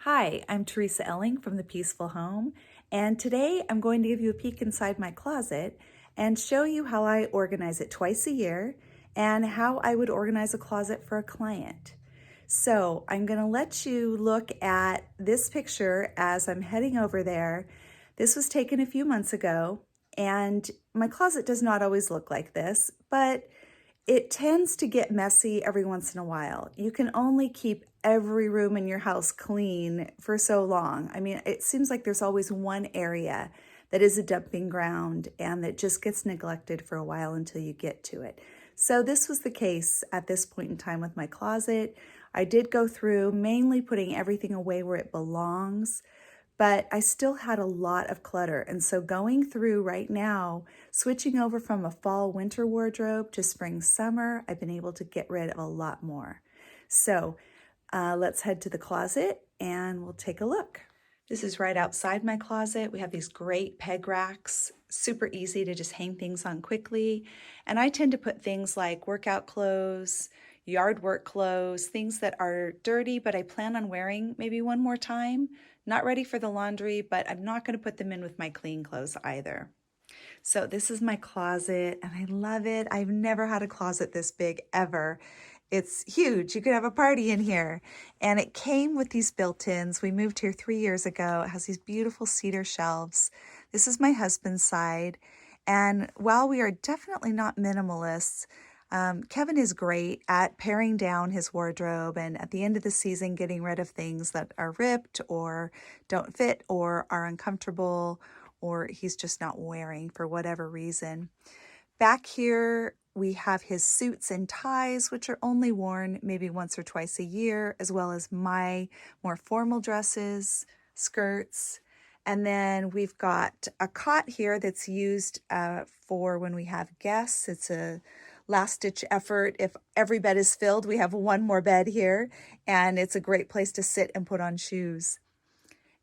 Hi, I'm Teresa Elling from The Peaceful Home, and today I'm going to give you a peek inside my closet and show you how I organize it twice a year and how I would organize a closet for a client. So I'm going to let you look at this picture as I'm heading over there. This was taken a few months ago, and my closet does not always look like this, but it tends to get messy every once in a while. You can only keep every room in your house clean for so long. I mean, it seems like there's always one area that is a dumping ground and that just gets neglected for a while until you get to it. So this was the case at this point in time with my closet. I did go through mainly putting everything away where it belongs, but I still had a lot of clutter. And so going through right now, switching over from a fall winter wardrobe to spring summer, I've been able to get rid of a lot more. So let's head to the closet and we'll take a look. This is right outside my closet. We have these great peg racks, super easy to just hang things on quickly. And I tend to put things like workout clothes, yard work clothes, things that are dirty, but I plan on wearing maybe one more time. Not ready for the laundry, but I'm not going to put them in with my clean clothes either. So this is my closet and I love it. I've never had a closet this big ever. It's huge. You could have a party in here. And it came with these built-ins. We moved here 3 years ago. It has these beautiful cedar shelves. This is my husband's side. And while we are definitely not minimalists, Kevin is great at paring down his wardrobe and at the end of the season getting rid of things that are ripped or don't fit or are uncomfortable or he's just not wearing for whatever reason. Back here, we have his suits and ties, which are only worn maybe once or twice a year, as well as my more formal dresses, skirts. And then we've got a cot here that's used for when we have guests. It's a last-ditch effort. If every bed is filled, we have one more bed here, and it's a great place to sit and put on shoes.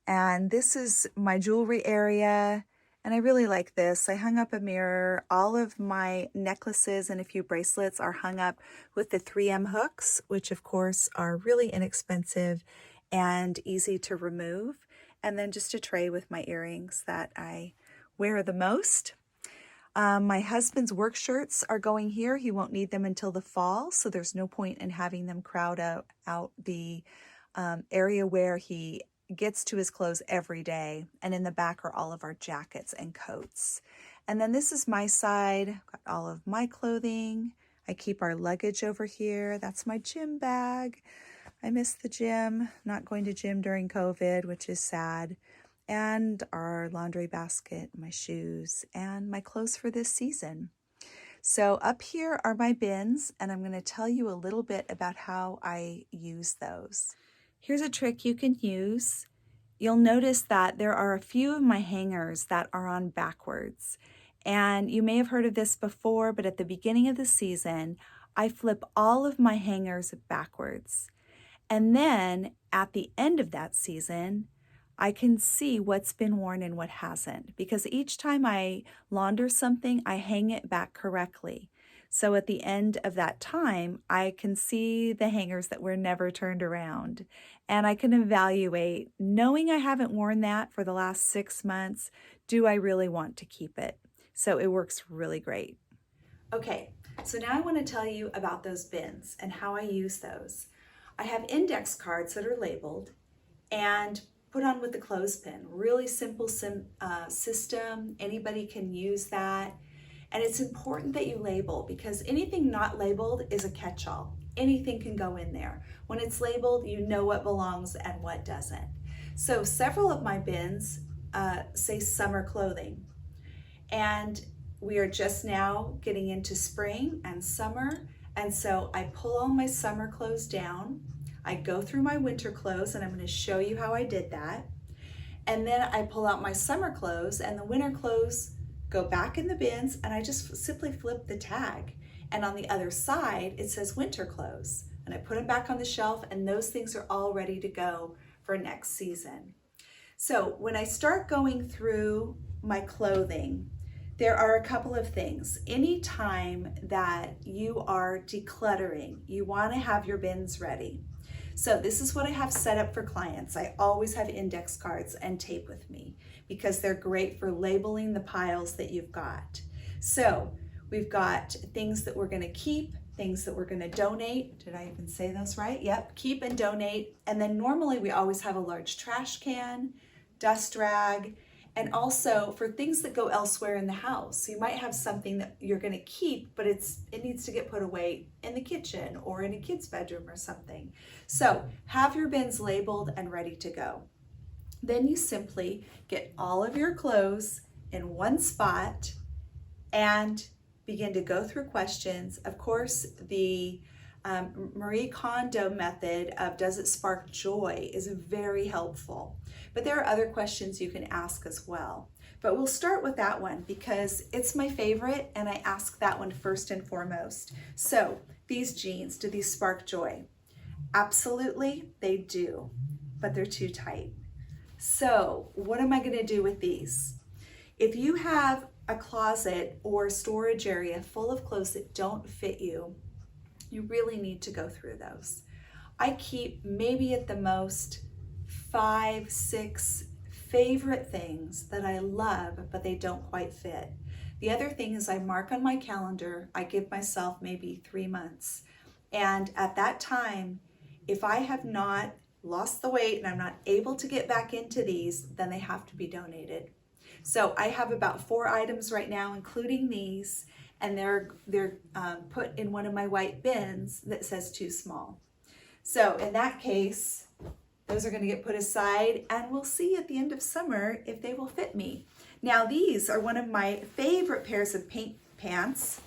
And this is my jewelry area, and I really like this. I hung up a mirror. All of my necklaces and a few bracelets are hung up with the 3M hooks, which of course are really inexpensive and easy to remove. And then just a tray with my earrings that I wear the most. My husband's work shirts are going here. He won't need them until the fall, so there's no point in having them crowd out the area where he gets to his clothes every day. And in the back are all of our jackets and coats. And then this is my side. Got all of my clothing. I keep our luggage over here. That's my gym bag. I miss the gym. Not going to gym during COVID, which is sad. And our laundry basket, my shoes, and my clothes for this season. So up here are my bins, and I'm going to tell you a little bit about how I use those. Here's a trick you can use. You'll notice that there are a few of my hangers that are on backwards. And you may have heard of this before, but at the beginning of the season, I flip all of my hangers backwards. And then at the end of that season, I can see what's been worn and what hasn't, because each time I launder something, I hang it back correctly. So at the end of that time, I can see the hangers that were never turned around, and I can evaluate, knowing I haven't worn that for the last 6 months, do I really want to keep it? So it works really great. Okay, so now I want to tell you about those bins and how I use those. I have index cards that are labeled and put on with the clothespin. Really simple system. Anybody can use that. And it's important that you label, because anything not labeled is a catch-all. Anything can go in there. When it's labeled, you know what belongs and what doesn't. So several of my bins say summer clothing. And we are just now getting into spring and summer. And so I pull all my summer clothes down. I go through my winter clothes, and I'm going to show you how I did that. And then I pull out my summer clothes, and the winter clothes go back in the bins, and I just simply flip the tag. And on the other side, it says winter clothes. And I put them back on the shelf, and those things are all ready to go for next season. So when I start going through my clothing, there are a couple of things. Anytime that you are decluttering, you want to have your bins ready. So this is what I have set up for clients. I always have index cards and tape with me because they're great for labeling the piles that you've got. So we've got things that we're gonna keep, things that we're gonna donate. Did I even say those right? Yep, keep and donate. And then normally we always have a large trash can, dust rag, and also for things that go elsewhere in the house. So you might have something that you're gonna keep, but it needs to get put away in the kitchen or in a kid's bedroom or something. So have your bins labeled and ready to go. Then you simply get all of your clothes in one spot and begin to go through questions. Of course, the Marie Kondo method of does it spark joy is very helpful. But there are other questions you can ask as well. But we'll start with that one because it's my favorite and I ask that one first and foremost. So these jeans, do these spark joy? Absolutely, they do, but they're too tight. So what am I gonna do with these? If you have a closet or storage area full of clothes that don't fit you, you really need to go through those. I keep maybe at the most 5, 6 favorite things that I love, but they don't quite fit. The other thing is I mark on my calendar, I give myself maybe 3 months. And at that time, if I have not lost the weight and I'm not able to get back into these, then they have to be donated. So I have about 4 items right now, including these, and they're put in one of my white bins that says too small. So in that case, those are going to get put aside and we'll see at the end of summer if they will fit me. Now these are one of my favorite pairs of paint pants,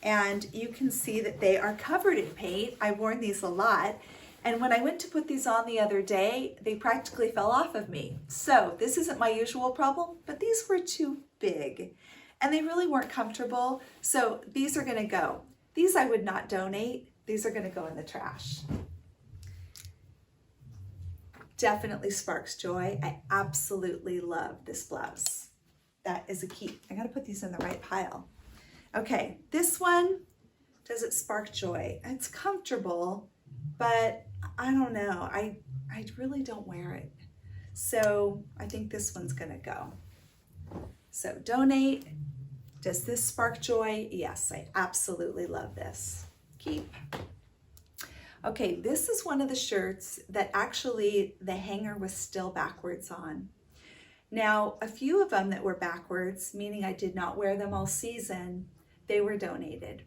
and you can see that they are covered in paint. I've worn these a lot. And when I went to put these on the other day, they practically fell off of me. So this isn't my usual problem, but these were too big and they really weren't comfortable. So these are gonna go. These I would not donate. These are gonna go in the trash. Definitely sparks joy. I absolutely love this blouse. That is a keep. I gotta put these in the right pile. Okay, this one, does it spark joy? It's comfortable, but I don't know, I really don't wear it. So I think this one's gonna go. So donate. Does this spark joy? Yes, I absolutely love this. Keep. Okay, this is one of the shirts that actually the hanger was still backwards on. Now, a few of them that were backwards, meaning I did not wear them all season, they were donated.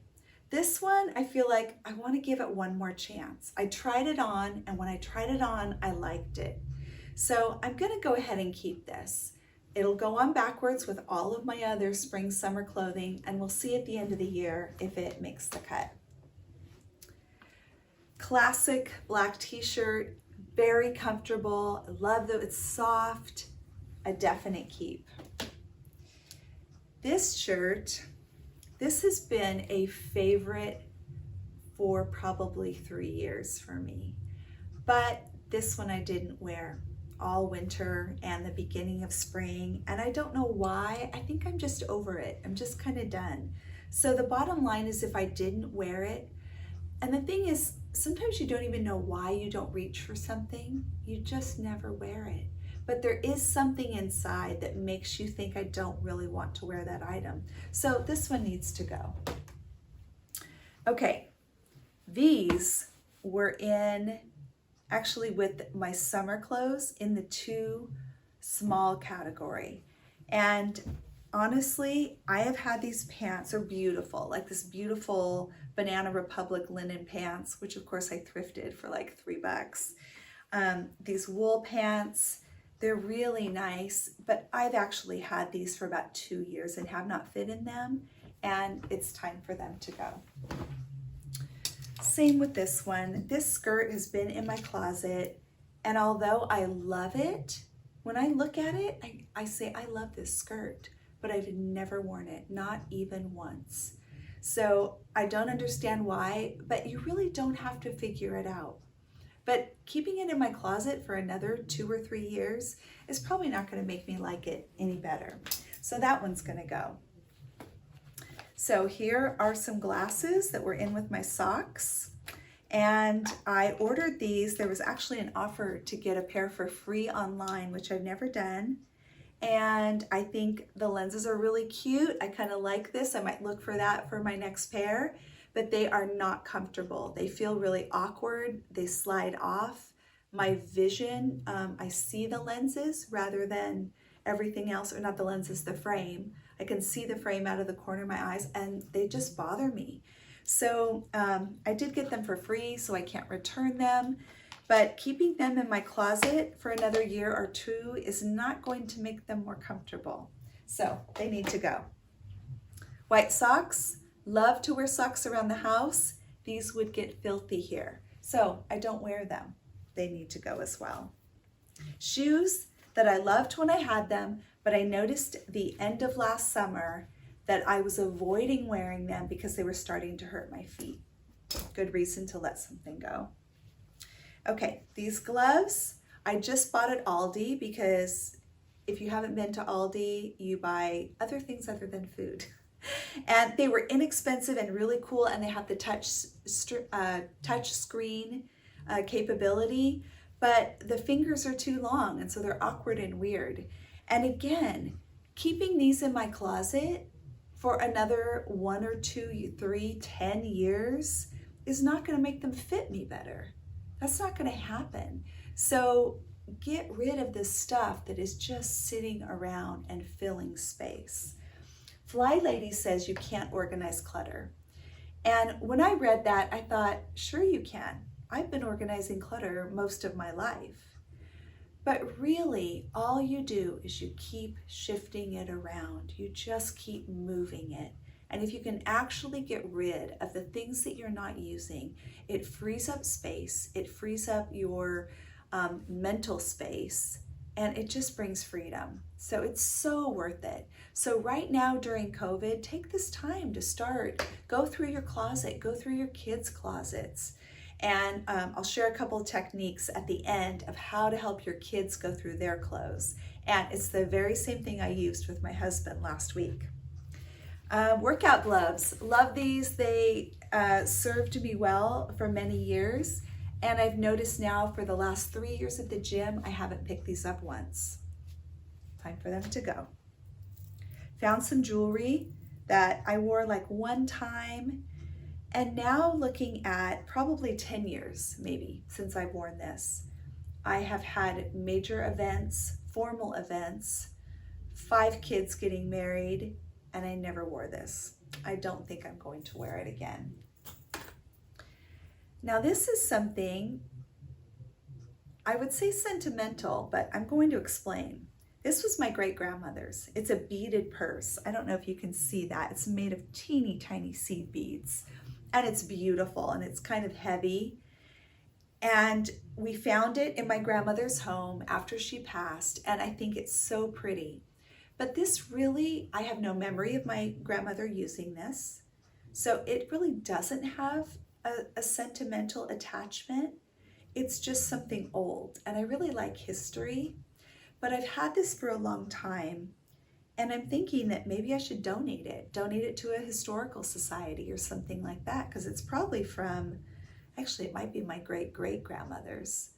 This one, I feel like I want to give it one more chance. I tried it on, and when I tried it on, I liked it. So I'm going to go ahead and keep this. It'll go on backwards with all of my other spring summer clothing, and we'll see at the end of the year if it makes the cut. Classic black t-shirt, very comfortable. I love that it's soft, a definite keep. This shirt, this has been a favorite for probably 3 years for me, but this one I didn't wear all winter and the beginning of spring, and I don't know why. I think I'm just over it. I'm just kind of done. So the bottom line is if I didn't wear it, and the thing is, sometimes you don't even know why you don't reach for something. You just never wear it. But there is something inside that makes you think I don't really want to wear that item. So this one needs to go. Okay, these were in, actually with my summer clothes, in the too small category. And honestly, I have had these pants, are beautiful, like this beautiful Banana Republic linen pants, which of course I thrifted for like $3. These wool pants, they're really nice, but I've actually had these for about 2 years and have not fit in them, and it's time for them to go. Same with this one. This skirt has been in my closet, and although I love it, when I look at it, I say I love this skirt, but I've never worn it, not even once. So I don't understand why, but you really don't have to figure it out. But keeping it in my closet for another 2 or 3 years is probably not going to make me like it any better. So that one's going to go. So here are some glasses that were in with my socks. And I ordered these. There was actually an offer to get a pair for free online, which I've never done. And I think the lenses are really cute. I kind of like this. I might look for that for my next pair, but they are not comfortable. They feel really awkward. They slide off. My vision, I see the lenses rather than everything else, or not the lenses, the frame. I can see the frame out of the corner of my eyes and they just bother me. So I did get them for free, so I can't return them. But keeping them in my closet for another year or two is not going to make them more comfortable. So they need to go. White socks, love to wear socks around the house. These would get filthy here. So I don't wear them. They need to go as well. Shoes that I loved when I had them, but I noticed the end of last summer that I was avoiding wearing them because they were starting to hurt my feet. Good reason to let something go. Okay, these gloves, I just bought at Aldi because if you haven't been to Aldi, you buy other things other than food. And they were inexpensive and really cool, and they have the touch screen capability, but the fingers are too long, and so they're awkward and weird. And again, keeping these in my closet for another 1 or 2, 3, 10 years is not going to make them fit me better. That's not going to happen. So get rid of this stuff that is just sitting around and filling space. Fly Lady says you can't organize clutter. And when I read that, I thought, sure you can. I've been organizing clutter most of my life. But really, all you do is you keep shifting it around. You just keep moving it. And if you can actually get rid of the things that you're not using, it frees up space, it frees up your mental space, and it just brings freedom. So it's so worth it. So right now during COVID, take this time to go through your closet, go through your kids' closets. And I'll share a couple of techniques at the end of how to help your kids go through their clothes. And it's the very same thing I used with my husband last week. Workout gloves, love these. They served me well for many years, and I've noticed now for the last 3 years at the gym, I haven't picked these up once. Time for them to go. Found some jewelry that I wore like one time, and now looking at probably 10 years maybe since I've worn this. I have had major events, formal events, 5 kids getting married, and I never wore this. I don't think I'm going to wear it again. Now this is something, I would say sentimental, but I'm going to explain. This was my great-grandmother's. It's a beaded purse. I don't know if you can see that. It's made of teeny tiny seed beads, and it's beautiful, and it's kind of heavy. And we found it in my grandmother's home after she passed, and I think it's so pretty. But this really, I have no memory of my grandmother using this. So it really doesn't have a sentimental attachment. It's just something old. And I really like history, but I've had this for a long time. And I'm thinking that maybe I should donate it to a historical society or something like that, because it's probably from, actually it might be my great-great-grandmother's.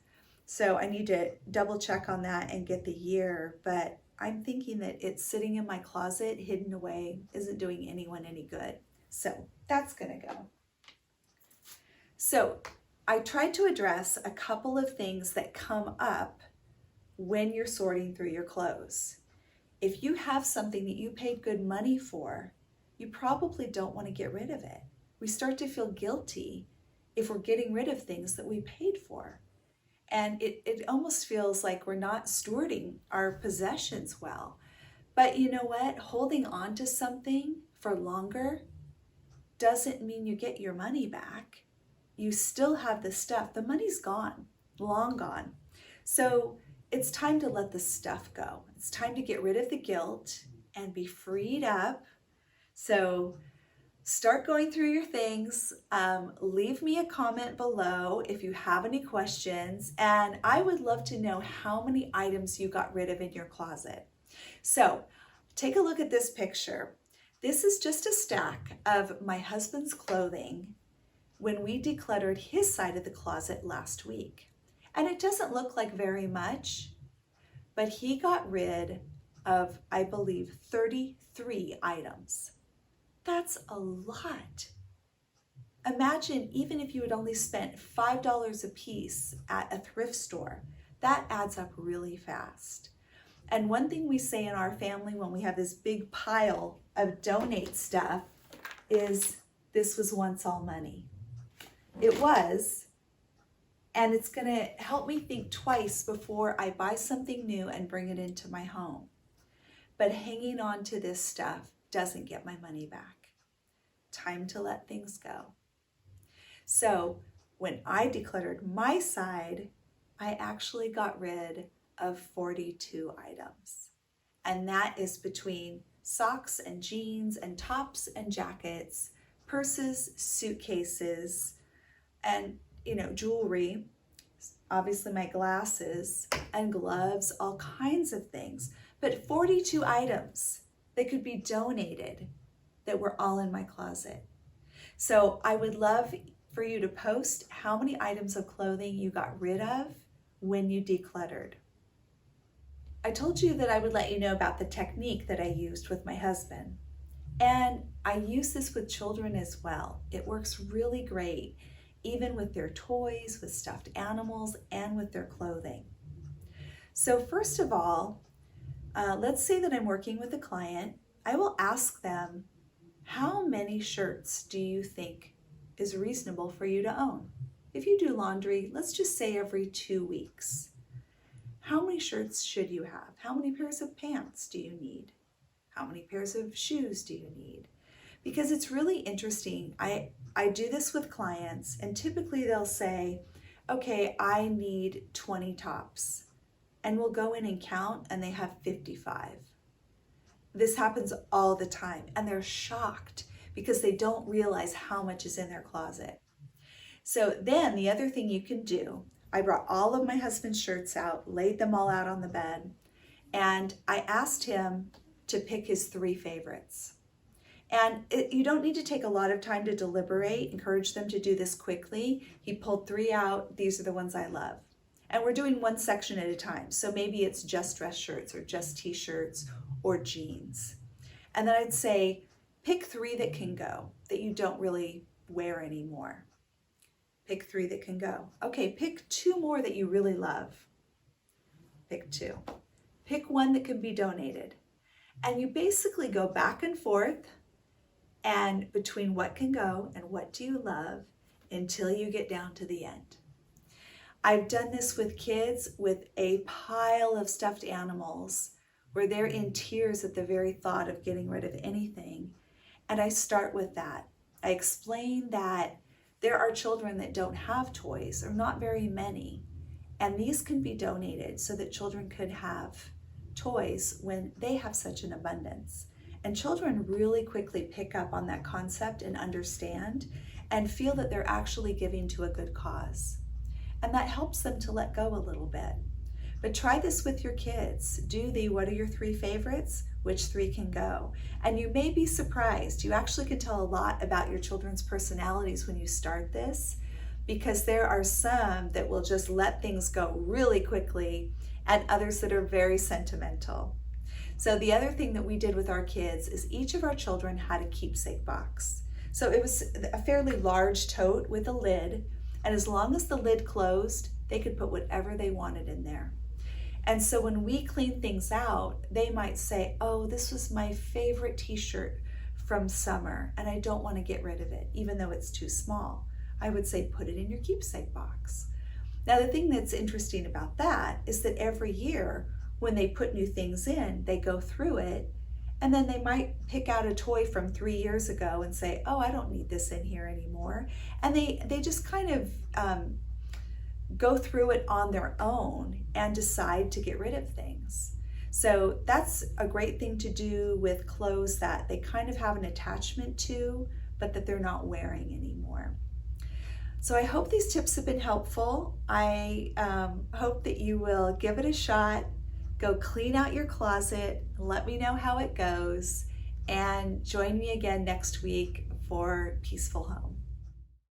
So I need to double check on that and get the year, but I'm thinking that it's sitting in my closet, hidden away, isn't doing anyone any good. So that's gonna go. So I tried to address a couple of things that come up when you're sorting through your clothes. If you have something that you paid good money for, you probably don't want to get rid of it. We start to feel guilty if we're getting rid of things that we paid for. And it almost feels like we're not stewarding our possessions well. But you know what? Holding on to something for longer doesn't mean you get your money back. You still have the stuff. The money's gone, long gone. So it's time to let the stuff go. It's time to get rid of the guilt and be freed up. So start going through your things. Leave me a comment below if you have any questions, and I would love to know how many items you got rid of in your closet. So take a look at this picture. This is just a stack of my husband's clothing when we decluttered his side of the closet last week. And it doesn't look like very much, but he got rid of, I believe, 33 items. That's a lot. Imagine even if you had only spent $5 a piece at a thrift store, that adds up really fast. And one thing we say in our family when we have this big pile of donate stuff is, this was once all money. It was, and it's gonna help me think twice before I buy something new and bring it into my home. But hanging on to this stuff doesn't get my money back. Time to let things go. So when I decluttered my side, I actually got rid of 42 items. And that is between socks and jeans and tops and jackets, purses, suitcases, and jewelry, obviously my glasses and gloves, all kinds of things. But 42 items that could be donated that were all in my closet. So I would love for you to post how many items of clothing you got rid of when you decluttered. I told you that I would let you know about the technique that I used with my husband. And I use this with children as well. It works really great, even with their toys, with stuffed animals, and with their clothing. So first of all, let's say that I'm working with a client. I will ask them, how many shirts do you think is reasonable for you to own? If you do laundry, let's just say every 2 weeks. How many shirts should you have? How many pairs of pants do you need? How many pairs of shoes do you need? Because it's really interesting. I do this with clients, and typically they'll say, okay, I need 20 tops. And we'll go in and count, and they have 55. This happens all the time, and they're shocked because they don't realize how much is in their closet. So then the other thing you can do, I brought all of my husband's shirts out, laid them all out on the bed, and I asked him to pick his 3 favorites. And you don't need to take a lot of time to deliberate. Encourage them to do this quickly. He pulled 3 out. These are the ones I love. And we're doing one section at a time. So maybe it's just dress shirts or just t-shirts or jeans. And then I'd say, pick 3 that can go, that you don't really wear anymore. Pick 3 that can go. Okay, pick 2 more that you really love. Pick 2. Pick 1 that can be donated. And you basically go back and forth and between what can go and what do you love until you get down to the end. I've done this with kids with a pile of stuffed animals where they're in tears at the very thought of getting rid of anything. And I start with that. I explain that there are children that don't have toys, or not very many, and these can be donated so that children could have toys when they have such an abundance. And children really quickly pick up on that concept and understand and feel that they're actually giving to a good cause. And that helps them to let go a little bit. But try this with your kids. Do the what are your 3 favorites? Which 3 can go? And you may be surprised. You actually can tell a lot about your children's personalities when you start this, because there are some that will just let things go really quickly and others that are very sentimental. So the other thing that we did with our kids is each of our children had a keepsake box. So it was a fairly large tote with a lid, and as long as the lid closed, they could put whatever they wanted in there. And so when we clean things out, they might say, oh, this was my favorite t-shirt from summer, and I don't want to get rid of it, even though it's too small. I would say, put it in your keepsake box. Now, the thing that's interesting about that is that every year when they put new things in, they go through it, and then they might pick out a toy from 3 years ago and say, oh, I don't need this in here anymore. And they just kind of go through it on their own and decide to get rid of things. So that's a great thing to do with clothes that they kind of have an attachment to, but that they're not wearing anymore. So I hope these tips have been helpful. I hope that you will give it a shot. Go clean out your closet, let me know how it goes, and join me again next week for Peaceful Home.